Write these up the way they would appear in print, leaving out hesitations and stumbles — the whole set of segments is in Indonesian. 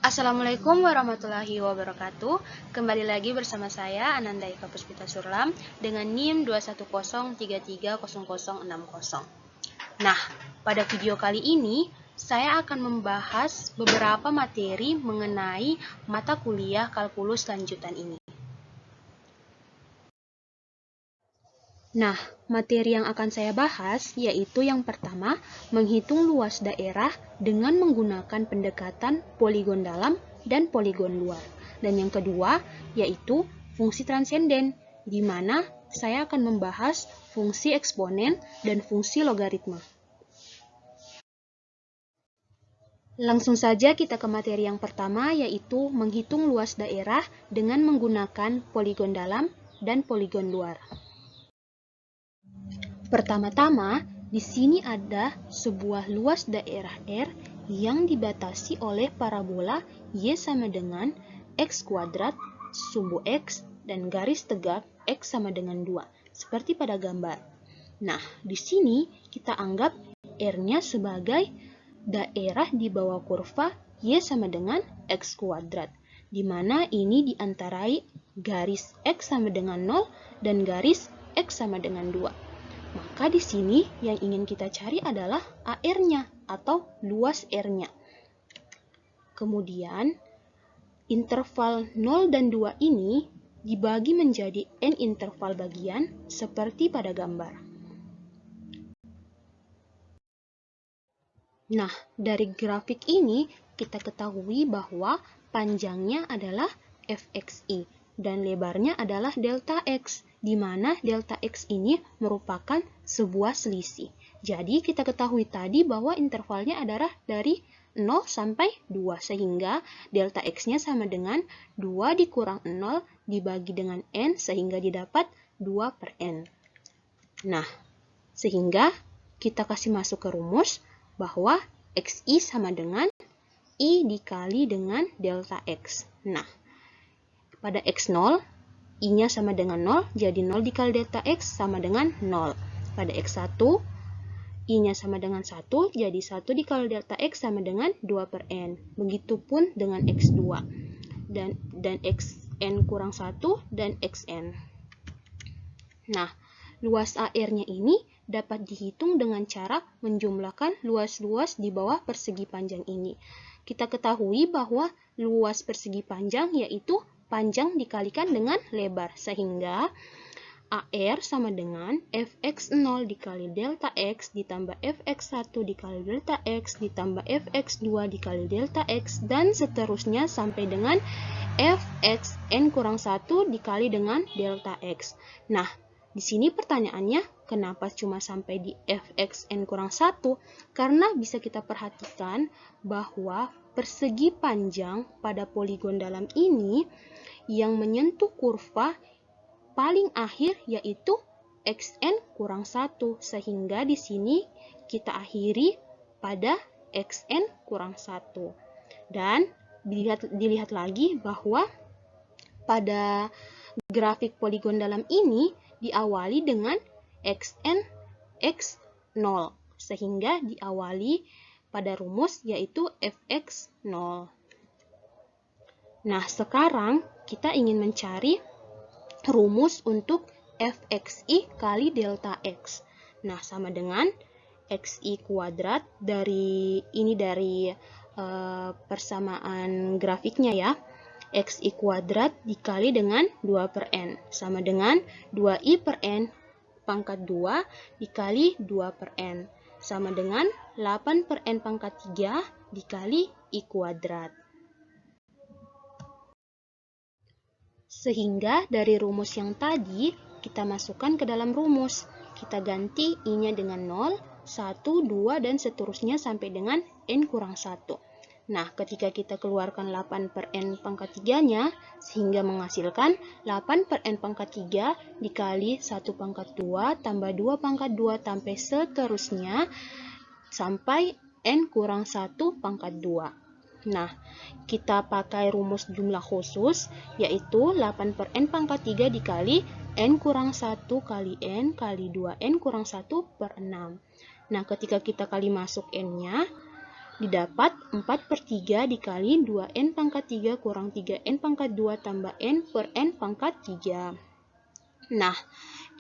Assalamualaikum warahmatullahi wabarakatuh. Kembali lagi bersama saya Ananda Ika Puspita Surlam dengan NIM 210330060. Nah, pada video kali ini saya akan membahas beberapa materi mengenai mata kuliah kalkulus lanjutan ini. Nah, materi yang akan saya bahas yaitu yang pertama, menghitung luas daerah dengan menggunakan pendekatan poligon dalam dan poligon luar. Dan yang kedua, yaitu fungsi transenden, di mana saya akan membahas fungsi eksponen dan fungsi logaritma. Langsung saja kita ke materi yang pertama, yaitu menghitung luas daerah dengan menggunakan poligon dalam dan poligon luar. Pertama-tama, di sini ada sebuah luas daerah R yang dibatasi oleh parabola Y sama dengan X kuadrat sumbu X dan garis tegak X sama dengan 2, seperti pada gambar. Nah, di sini kita anggap R-nya sebagai daerah di bawah kurva Y sama dengan X kuadrat, di mana ini diantarai garis X sama dengan 0 dan garis X sama dengan 2. Maka di sini yang ingin kita cari adalah AR-nya atau luas R-nya. Kemudian, interval 0 dan 2 ini dibagi menjadi N interval bagian seperti pada gambar. Nah, dari grafik ini kita ketahui bahwa panjangnya adalah Fxi dan lebarnya adalah delta X, di mana delta X ini merupakan sebuah selisih. Jadi kita ketahui tadi bahwa intervalnya adalah dari 0 sampai 2, sehingga delta X-nya sama dengan 2 dikurang 0 dibagi dengan N, sehingga didapat 2 per N. Nah, sehingga kita kasih masuk ke rumus bahwa Xi sama dengan I dikali dengan delta X. Nah, pada X0, I-nya sama dengan 0, jadi 0 dikali delta X sama dengan 0. Pada X1, I-nya sama dengan 1, jadi 1 dikali delta X sama dengan 2 per N. Begitupun dengan X2, dan Xn kurang 1 dan Xn. Nah, luas AR-nya ini dapat dihitung dengan cara menjumlahkan luas-luas di bawah persegi panjang ini. Kita ketahui bahwa luas persegi panjang yaitu panjang dikalikan dengan lebar, sehingga AR sama dengan Fx0 dikali delta X ditambah Fx1 dikali delta X ditambah Fx2 dikali delta X dan seterusnya sampai dengan Fxn kurang 1 dikali dengan delta X. Nah, di sini pertanyaannya, kenapa cuma sampai di Fxn kurang 1? Karena bisa kita perhatikan bahwa persegi panjang pada poligon dalam ini yang menyentuh kurva paling akhir yaitu Xn kurang 1, sehingga di sini kita akhiri pada Xn kurang 1. Dan dilihat lagi bahwa pada grafik poligon dalam ini diawali dengan Xn X0, sehingga diawali pada rumus yaitu Fx0. Nah, sekarang kita ingin mencari rumus untuk Fxi kali delta X. Nah, sama dengan Xi kuadrat dari persamaan grafiknya ya. Xi kuadrat dikali dengan 2 per N, sama dengan 2i per N pangkat 2 dikali 2 per N, sama dengan 8 per N pangkat 3 dikali I kuadrat. Sehingga dari rumus yang tadi, kita masukkan ke dalam rumus. Kita ganti I-nya dengan 0, 1, 2, dan seterusnya sampai dengan N kurang 1. Nah, ketika kita keluarkan 8 per N pangkat 3-nya, sehingga menghasilkan 8 per N pangkat 3 dikali 1 pangkat 2 tambah 2 pangkat 2 sampai seterusnya sampai N kurang 1 pangkat 2. Nah, kita pakai rumus jumlah khusus, yaitu 8 per N pangkat 3 dikali N kurang 1 kali N kali 2N kurang 1 per 6. Nah, ketika kita kali masuk N-nya, didapat 4/3 dikali 2n pangkat 3 kurang 3n pangkat 2 tambah n per n pangkat 3. Nah,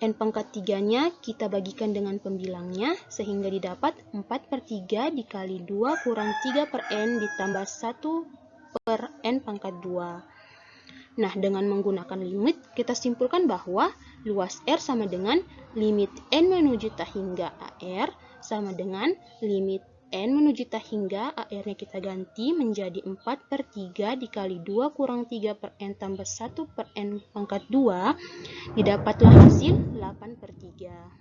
n pangkat 3-nya kita bagikan dengan pembilangnya sehingga didapat 4/3 dikali 2 kurang 3 per n ditambah 1 per n pangkat 2. Nah, dengan menggunakan limit, kita simpulkan bahwa luas R sama dengan limit n menuju tak hingga AR sama dengan limit n menuju tak hingga AR-nya kita ganti menjadi 4/3 dikali 2 kurang 3 per n tambah 1 per n pangkat 2, didapatlah hasil 8/3.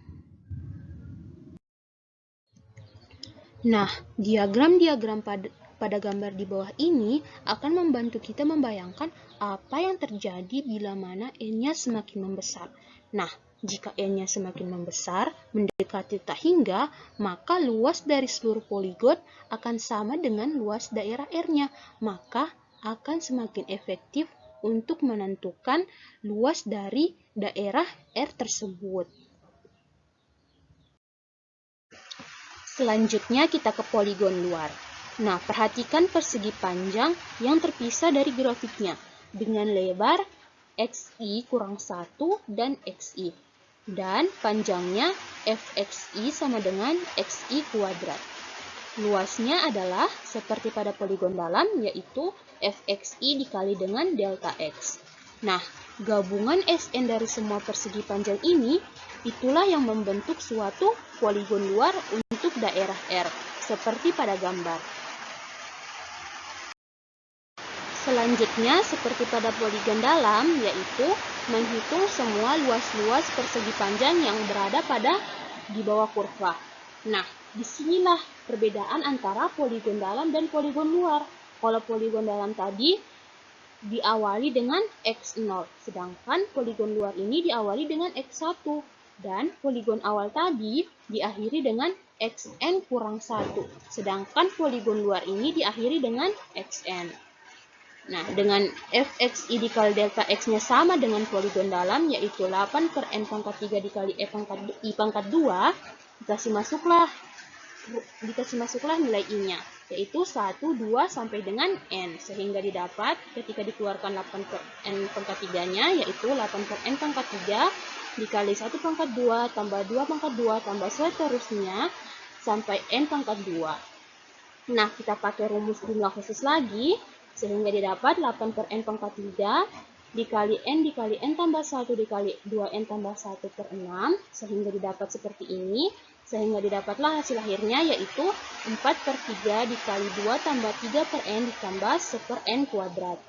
Nah, diagram-diagram pada gambar di bawah ini akan membantu kita membayangkan apa yang terjadi bila mana n-nya semakin membesar. Nah, jika n-nya semakin membesar, mendekati tak hingga, maka luas dari seluruh poligon akan sama dengan luas daerah R-nya, maka akan semakin efektif untuk menentukan luas dari daerah R tersebut. Selanjutnya kita ke poligon luar. Nah, perhatikan persegi panjang yang terpisah dari grafiknya dengan lebar XI kurang 1 dan XI. Dan panjangnya FXI sama dengan XI kuadrat. Luasnya adalah seperti pada poligon dalam, yaitu FXI dikali dengan delta X. Nah, gabungan SN dari semua persegi panjang ini, itulah yang membentuk suatu poligon luar untuk daerah R, seperti pada gambar. Selanjutnya, seperti pada poligon dalam, yaitu menghitung semua luas-luas persegi panjang yang berada di bawah kurva. Nah, disinilah perbedaan antara poligon dalam dan poligon luar. Kalau poligon dalam tadi diawali dengan X0, sedangkan poligon luar ini diawali dengan X1. Dan poligon awal tadi diakhiri dengan Xn kurang 1, sedangkan poligon luar ini diakhiri dengan Xn. Nah, dengan Fxi dikali delta X-nya sama dengan poligon dalam, yaitu 8 per n pangkat 3 dikali I pangkat 2, dikasih masuklah nilai I-nya, yaitu 1, 2, sampai dengan n, sehingga didapat ketika dikeluarkan 8 per n pangkat 3-nya, yaitu 8 per n pangkat 3 dikali 1 pangkat 2 tambah 2 pangkat 2 tambah seterusnya sampai n pangkat 2. Nah, kita pakai rumus jumlah khusus lagi, sehingga didapat 8 per n pangkat 3 dikali n tambah 1 dikali 2n tambah 1 per 6, sehingga didapat seperti ini. Sehingga didapatlah hasil akhirnya, yaitu 4/3 dikali 2 tambah 3 per n ditambah 1 per n kuadrat.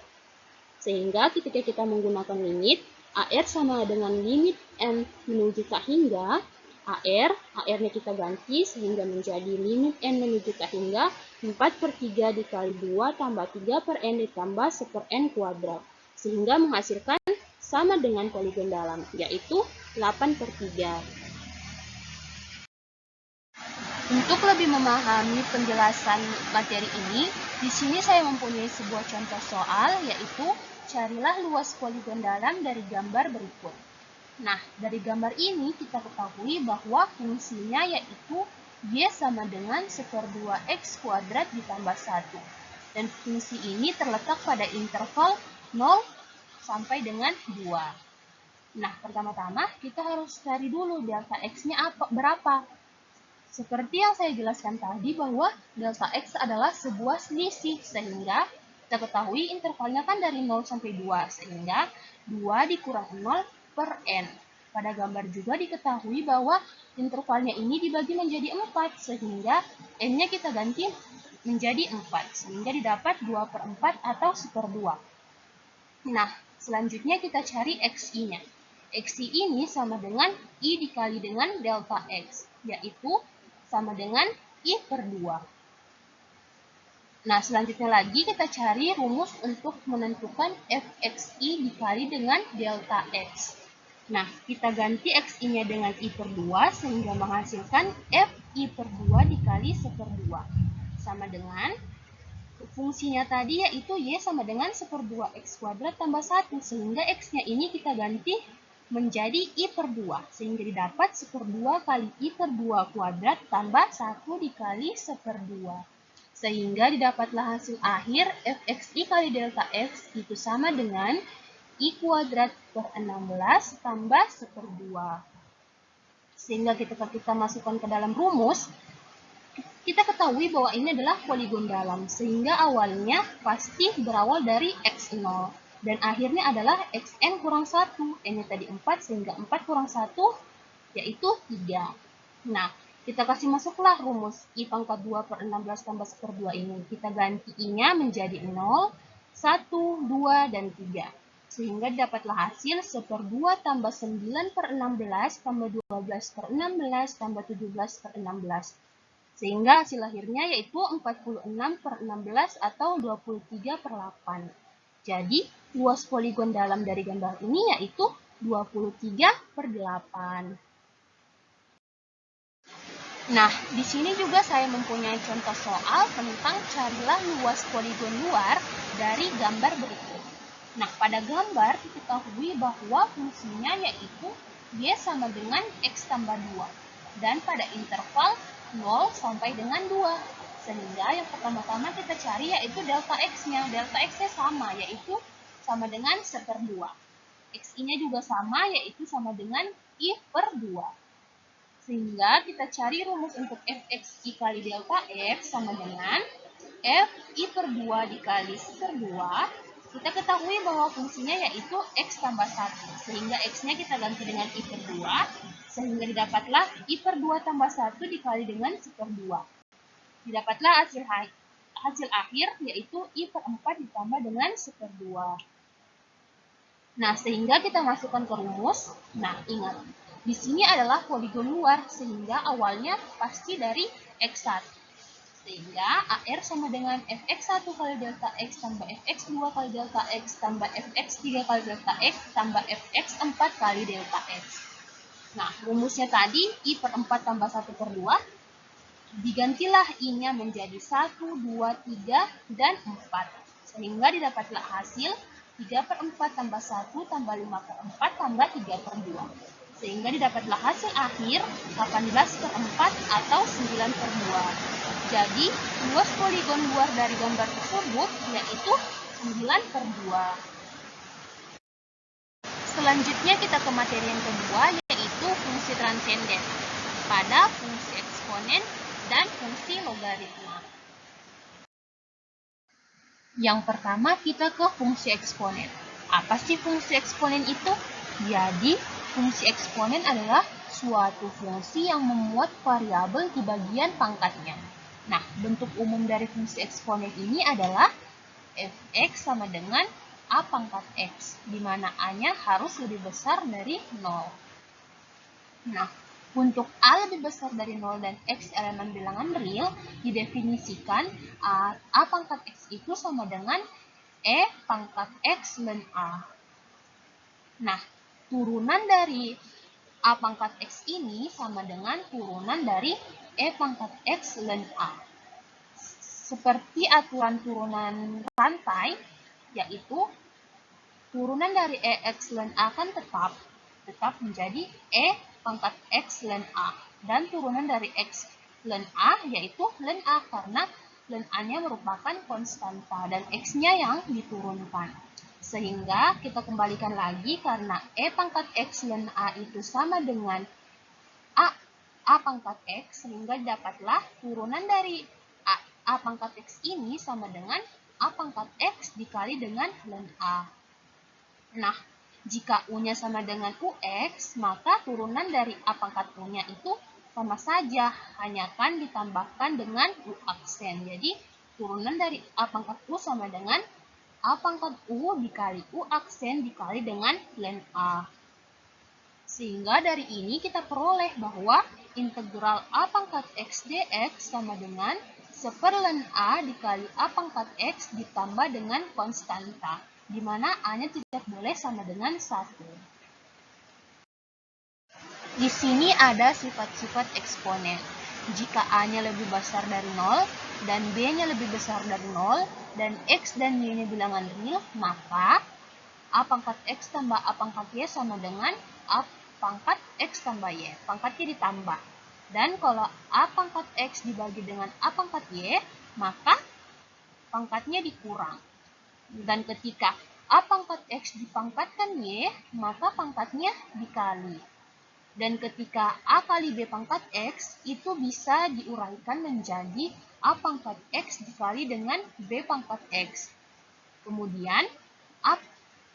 Sehingga ketika kita menggunakan limit, AR sama dengan limit n menuju tak hingga, AR-nya kita ganti sehingga menjadi limit n menuju tak hingga 4/3 dikali 2 tambah 3 per n ditambah 1 per n kuadrat. Sehingga menghasilkan sama dengan poligon dalam, yaitu 8/3. Untuk lebih memahami penjelasan materi ini, di sini saya mempunyai sebuah contoh soal, yaitu carilah luas poligon dalam dari gambar berikut. Nah, dari gambar ini kita ketahui bahwa fungsinya yaitu y sama dengan 1/2x kuadrat ditambah 1. Dan fungsi ini terletak pada interval 0 sampai dengan 2. Nah, pertama-tama kita harus cari dulu delta x-nya berapa. Seperti yang saya jelaskan tadi bahwa delta x adalah sebuah selisih, sehingga kita ketahui intervalnya kan dari 0 sampai 2, sehingga 2 dikurang 0 per n. Pada gambar juga diketahui bahwa intervalnya ini dibagi menjadi 4, sehingga n-nya kita ganti menjadi 4, sehingga didapat 2/4 atau 1/2. Nah, selanjutnya kita cari xi-nya. Xi ini sama dengan I dikali dengan delta x, yaitu sama dengan I/2. Nah, selanjutnya lagi kita cari rumus untuk menentukan Fxi dikali dengan delta x. Nah, kita ganti Xi-nya dengan I/2 sehingga menghasilkan Fi/2 dikali 1/2. Sama dengan fungsinya tadi, yaitu y sama dengan 1/2x kuadrat tambah 1, sehingga x-nya ini kita ganti menjadi I/2, sehingga didapat 1/2 kali I/2 kuadrat tambah 1 dikali 1/2. Sehingga didapatlah hasil akhir fxi kali delta x itu sama dengan I kuadrat per 16 tambah 1/2. Sehingga ketika kita masukkan ke dalam rumus, kita ketahui bahwa ini adalah poligon dalam, sehingga awalnya pasti berawal dari x0, dan akhirnya adalah xn kurang 1. N-nya tadi 4, sehingga 4 kurang 1, yaitu 3. Nah, kita kasih masuklah rumus I pangkat 2 per 16 tambah 1/2 ini. Kita ganti I-nya menjadi 0, 1, 2, dan 3. Sehingga dapatlah hasil 1/2 tambah 9 per 16 tambah 12 per 16 tambah 17 per 16. Sehingga hasil akhirnya yaitu 46 per 16 atau 23 per 8. Jadi, luas poligon dalam dari gambar ini yaitu 23 per 8. Nah, di sini juga saya mempunyai contoh soal tentang carilah luas poligon luar dari gambar berikut. Nah, pada gambar diketahui bahwa fungsinya yaitu Y sama dengan X tambah 2. Dan pada interval 0 sampai dengan 2. Sehingga yang pertama-tama kita cari yaitu delta X-nya. Delta X-nya sama, yaitu sama dengan 1/2. Xi-nya juga sama, yaitu sama dengan I per 2. Sehingga kita cari rumus untuk fxi kali delta X sama dengan Fi per 2 dikali 1/2. Kita ketahui bahwa fungsinya yaitu X tambah 1. Sehingga X-nya kita ganti dengan I per 2. Sehingga didapatlah I per 2 tambah 1 dikali dengan 1/2. Didapatlah hasil akhir yaitu I per 4 ditambah dengan 1/2. Nah, sehingga kita masukkan ke rumus. Nah, ingat. Di sini adalah poligon luar, sehingga awalnya pasti dari X1. Sehingga AR sama dengan Fx1 kali delta X tambah Fx2 kali delta X tambah Fx3 kali delta X tambah Fx4 kali delta X. Nah, rumusnya tadi I per 4 tambah 1/2. Digantilah I-nya menjadi 1, 2, 3, dan 4. Sehingga didapatlah hasil 3 per 4 tambah 1 tambah 5 per 4 tambah 3 per 2. Sehingga didapatlah hasil akhir 18 per 4 atau 9 per 2. Jadi, luas poligon luar dari gambar tersebut yaitu 9 per 2. Selanjutnya kita ke materi yang kedua, yaitu fungsi transenden pada fungsi eksponen dan fungsi logaritma. Yang pertama kita ke fungsi eksponen. Apa sih fungsi eksponen itu? Jadi, fungsi eksponen adalah suatu fungsi yang memuat variabel di bagian pangkatnya. Nah, bentuk umum dari fungsi eksponen ini adalah fx sama dengan a pangkat x, di mana a-nya harus lebih besar dari 0. Nah, untuk a lebih besar dari 0 dan x elemen bilangan real, didefinisikan a pangkat x itu sama dengan e pangkat x ln a. Nah, turunan dari a pangkat x ini sama dengan turunan dari e pangkat x ln a. Seperti aturan turunan rantai, yaitu turunan dari EX ln A kan tetap menjadi E pangkat X ln A. Dan turunan dari X ln A yaitu ln A, karena ln A-nya merupakan konstanta dan X-nya yang diturunkan. Sehingga kita kembalikan lagi karena E pangkat X ln A itu sama dengan A pangkat X, sehingga dapatlah turunan dari A pangkat X ini sama dengan A pangkat X dikali dengan ln A. Nah, jika U-nya sama dengan UX, maka turunan dari A pangkat U-nya itu sama saja, hanya kan ditambahkan dengan U aksen. Jadi, turunan dari A pangkat U sama dengan A pangkat U dikali U aksen dikali dengan ln A. Sehingga dari ini kita peroleh bahwa integral A pangkat X dx sama dengan 1 ln A dikali A pangkat X ditambah dengan konstanta, di mana A-nya tidak boleh sama dengan 1. Di sini ada sifat-sifat eksponen. Jika A-nya lebih besar dari 0, dan B-nya lebih besar dari 0, dan X dan Y-nya bilangan real, maka A pangkat X tambah A pangkat Y sama dengan A pangkat X tambah Y. Pangkatnya ditambah. Dan kalau A pangkat X dibagi dengan A pangkat Y, maka pangkatnya dikurang. Dan ketika A pangkat X dipangkatkan Y, maka pangkatnya dikali. Dan ketika A kali B pangkat X, itu bisa diuraikan menjadi A pangkat X dikali dengan B pangkat X. Kemudian,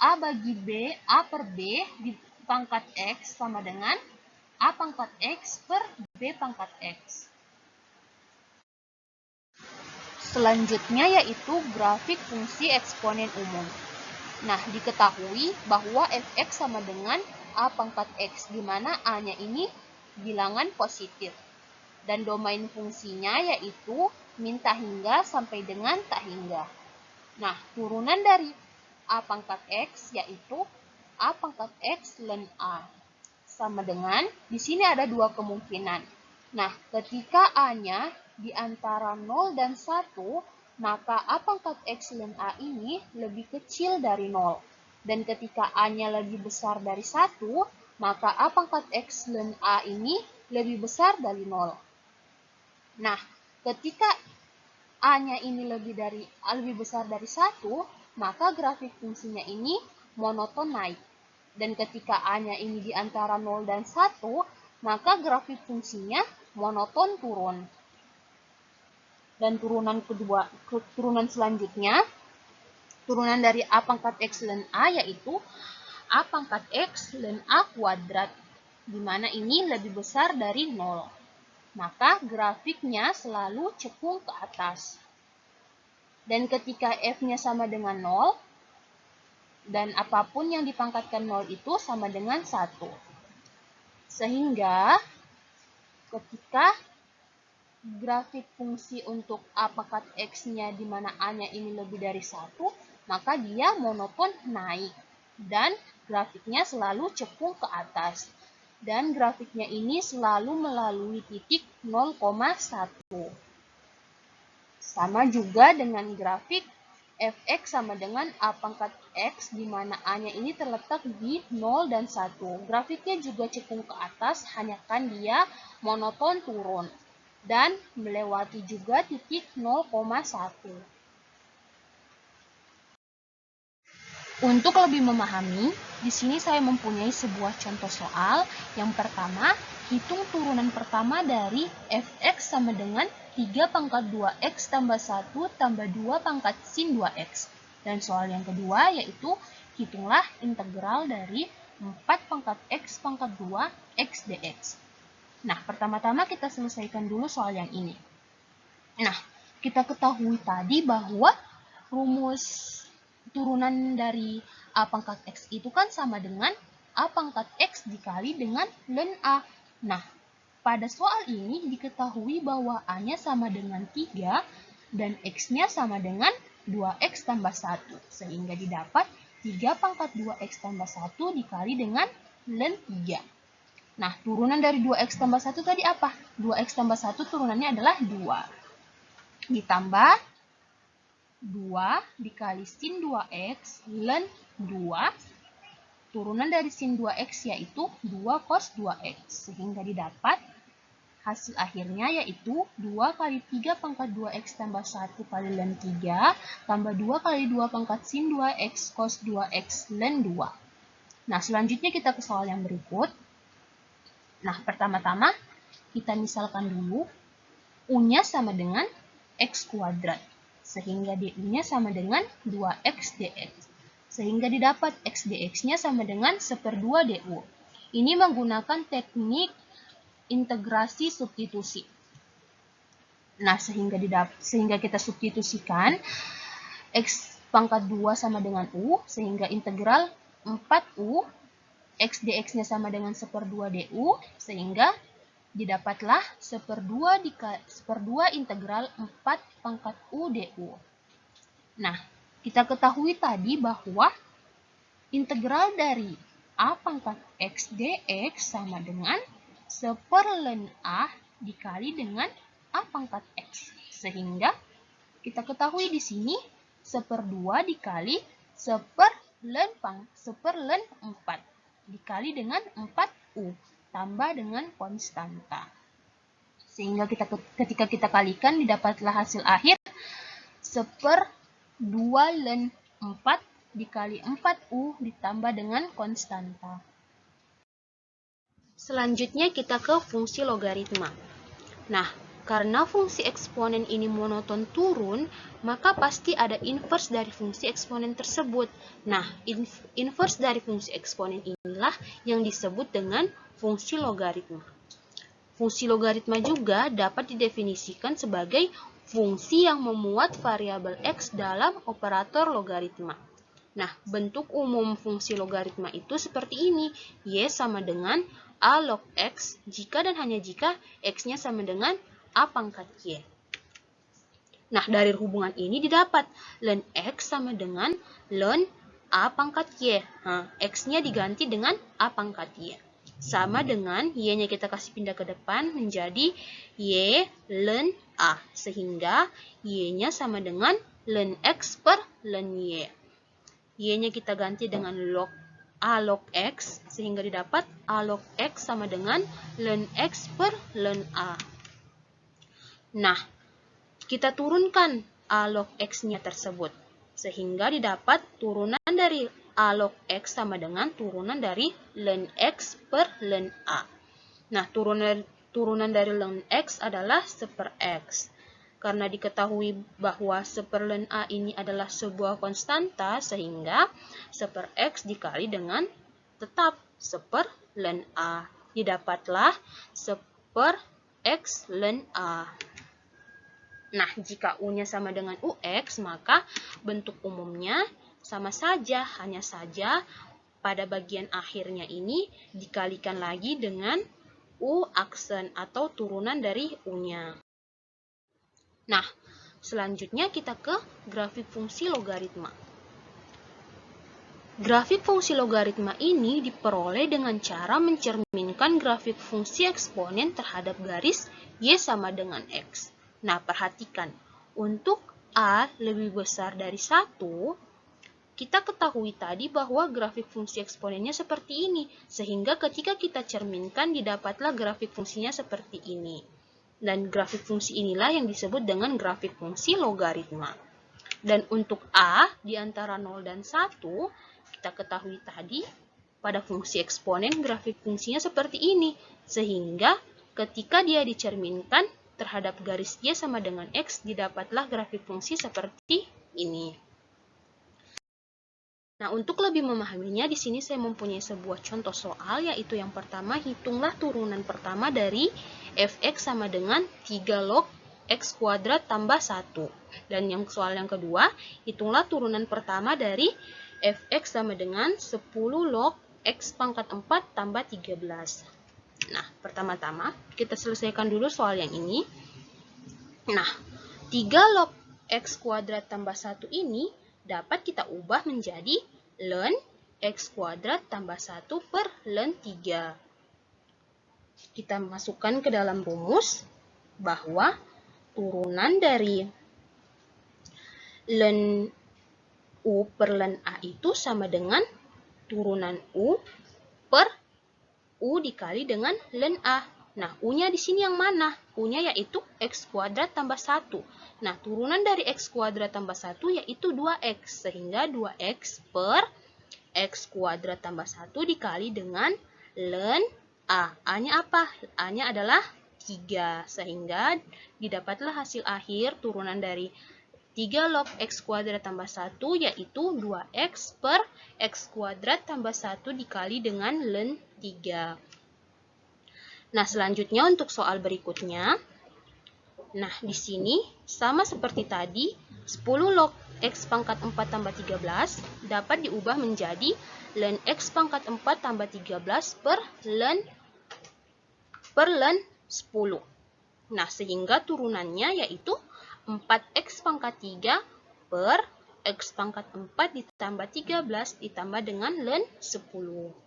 A bagi B, A per B di pangkat X sama dengan A pangkat X per B pangkat X. Selanjutnya yaitu grafik fungsi eksponen umum. Nah, diketahui bahwa fx sama dengan A pangkat X, di mana A-nya ini bilangan positif. Dan domain fungsinya yaitu min tak hingga sampai dengan tak hingga. Nah, turunan dari A pangkat X yaitu A pangkat X ln A. Sama dengan, di sini ada dua kemungkinan. Nah, ketika A-nya di antara 0 dan 1, maka A pangkat X ln A ini lebih kecil dari 0. Dan ketika A-nya lebih besar dari 1, maka A pangkat X ln A ini lebih besar dari 0. Nah, ketika A-nya ini lebih besar dari 1, maka grafik fungsinya ini monoton naik. Dan ketika A-nya ini di antara 0 dan 1, maka grafik fungsinya monoton turun. Dan turunan selanjutnya, turunan dari A pangkat X ln A yaitu A pangkat X ln A kuadrat, di mana ini lebih besar dari 0. Maka grafiknya selalu cekung ke atas. Dan ketika F-nya sama dengan 0, dan apapun yang dipangkatkan 0 itu sama dengan 1. Sehingga ketika grafik fungsi untuk A pangkat X-nya di mana A-nya ini lebih dari 1, maka dia monoton naik. Dan grafiknya selalu cekung ke atas. Dan grafiknya ini selalu melalui titik 0,1. Sama juga dengan grafik fx sama dengan A pangkat X, di mana A-nya ini terletak di 0 dan 1. Grafiknya juga cekung ke atas, hanya kan dia monoton turun. Dan melewati juga titik 0,1. Untuk lebih memahami, di sini saya mempunyai sebuah contoh soal. Yang pertama, hitung turunan pertama dari fx sama dengan 3 pangkat 2x tambah 1 tambah 2 pangkat sin 2x. Dan soal yang kedua yaitu, hitunglah integral dari 4 pangkat x pangkat 2 x dx. Nah, pertama-tama kita selesaikan dulu soal yang ini. Nah, kita ketahui tadi bahwa rumus turunan dari A pangkat X itu kan sama dengan A pangkat X dikali dengan ln A. Nah, pada soal ini diketahui bahwa A-nya sama dengan 3 dan X-nya sama dengan 2X tambah 1. Sehingga didapat 3 pangkat 2X tambah 1 dikali dengan ln 3. Nah, turunan dari 2X tambah 1 tadi apa? 2X tambah 1 turunannya adalah 2. Ditambah 2 dikali sin 2X ln 2. Turunan dari sin 2X yaitu 2 cos 2X. Sehingga didapat hasil akhirnya yaitu 2 kali 3 pangkat 2X tambah 1 kali ln 3 tambah 2 kali 2 pangkat sin 2X cos 2X ln 2. Nah, selanjutnya kita ke soal yang berikut. Nah, pertama-tama kita misalkan dulu U-nya sama dengan X kuadrat. Sehingga DU-nya sama dengan 2X dx. Sehingga didapat X dx-nya sama dengan 1/2 DU. Ini menggunakan teknik integrasi substitusi. Nah, sehingga kita substitusikan X pangkat 2 sama dengan U, sehingga integral 4U, X dx-nya sama dengan 1/2 DU, sehingga didapatlah 1/2 integral 4 pangkat U DU. Nah, kita ketahui tadi bahwa integral dari A pangkat X dx sama dengan 1 ln A dikali dengan A pangkat X. Sehingga kita ketahui di sini 1/2 dikali 1 ln 4 dikali dengan 4U tambah dengan konstanta. Sehingga ketika kita kalikan didapatlah hasil akhir 1/2 ln 4 dikali 4U ditambah dengan konstanta. Selanjutnya kita ke fungsi logaritma. Nah, karena fungsi eksponen ini monoton turun, maka pasti ada inverse dari fungsi eksponen tersebut. Nah, inverse dari fungsi eksponen inilah yang disebut dengan fungsi logaritma. Fungsi logaritma juga dapat didefinisikan sebagai fungsi yang memuat variabel x dalam operator logaritma. Nah, bentuk umum fungsi logaritma itu seperti ini. Y sama dengan A log X jika dan hanya jika X-nya sama dengan A pangkat Y. Nah, dari hubungan ini didapat ln X sama dengan ln A pangkat Y. Nah, X-nya diganti dengan A pangkat Y. Sama dengan Y-nya kita kasih pindah ke depan menjadi Y ln A. Sehingga Y-nya sama dengan ln X per ln Y. Y-nya kita ganti dengan log A log X, sehingga didapat A log X sama dengan ln X per ln A. Nah, kita turunkan A log X-nya tersebut, sehingga didapat turunan dari A log X sama dengan turunan dari ln X per ln A. Nah, turunan dari ln X adalah 1/X. Karena diketahui bahwa 1/ln A ini adalah sebuah konstanta, sehingga 1/X dikali dengan tetap 1/ln A. Didapatlah 1/X ln A. Nah, jika U-nya sama dengan UX, maka bentuk umumnya sama saja, hanya saja pada bagian akhirnya ini dikalikan lagi dengan U aksen atau turunan dari U-nya. Nah, selanjutnya kita ke grafik fungsi logaritma. Grafik fungsi logaritma ini diperoleh dengan cara mencerminkan grafik fungsi eksponen terhadap garis Y sama dengan X. Nah, perhatikan, untuk A lebih besar dari 1, kita ketahui tadi bahwa grafik fungsi eksponennya seperti ini, sehingga ketika kita cerminkan didapatlah grafik fungsinya seperti ini. Dan grafik fungsi inilah yang disebut dengan grafik fungsi logaritma. Dan untuk A di antara 0 dan 1, kita ketahui tadi pada fungsi eksponen grafik fungsinya seperti ini. Sehingga ketika dia dicerminkan terhadap garis Y sama dengan X, didapatlah grafik fungsi seperti ini. Nah, untuk lebih memahaminya, di sini saya mempunyai sebuah contoh soal, yaitu yang pertama, hitunglah turunan pertama dari fx sama dengan 3 log x kuadrat tambah 1. Dan yang soal yang kedua, hitunglah turunan pertama dari fx sama dengan 10 log x pangkat 4 tambah 13. Nah, pertama-tama kita selesaikan dulu soal yang ini. Nah, 3 log x kuadrat tambah 1 ini dapat kita ubah menjadi ln x kuadrat tambah 1 per ln 3. Kita masukkan ke dalam rumus bahwa turunan dari ln U per ln A itu sama dengan turunan U per U dikali dengan ln A. Nah, U-nya di sini yang mana? U-nya yaitu x kuadrat tambah 1. Nah, turunan dari x kuadrat tambah 1 yaitu 2x. Sehingga 2x per x kuadrat tambah 1 dikali dengan ln A. A-nya apa? A-nya adalah 3. Sehingga didapatlah hasil akhir turunan dari 3 log x kuadrat tambah 1 yaitu 2x per x kuadrat tambah 1 dikali dengan ln 3. Nah, selanjutnya untuk soal berikutnya. Nah, di sini sama seperti tadi, 10 log x pangkat 4 tambah 13 dapat diubah menjadi ln x pangkat 4 tambah 13 per ln 10. Nah, sehingga turunannya yaitu 4x pangkat 3 per x pangkat 4 ditambah 13 ditambah dengan ln 10.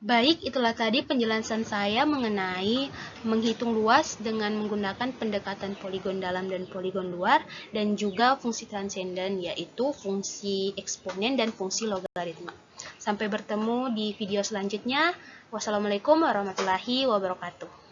Baik, itulah tadi penjelasan saya mengenai menghitung luas dengan menggunakan pendekatan poligon dalam dan poligon luar, dan juga fungsi transenden, yaitu fungsi eksponen dan fungsi logaritma. Sampai bertemu di video selanjutnya. Wassalamualaikum warahmatullahi wabarakatuh.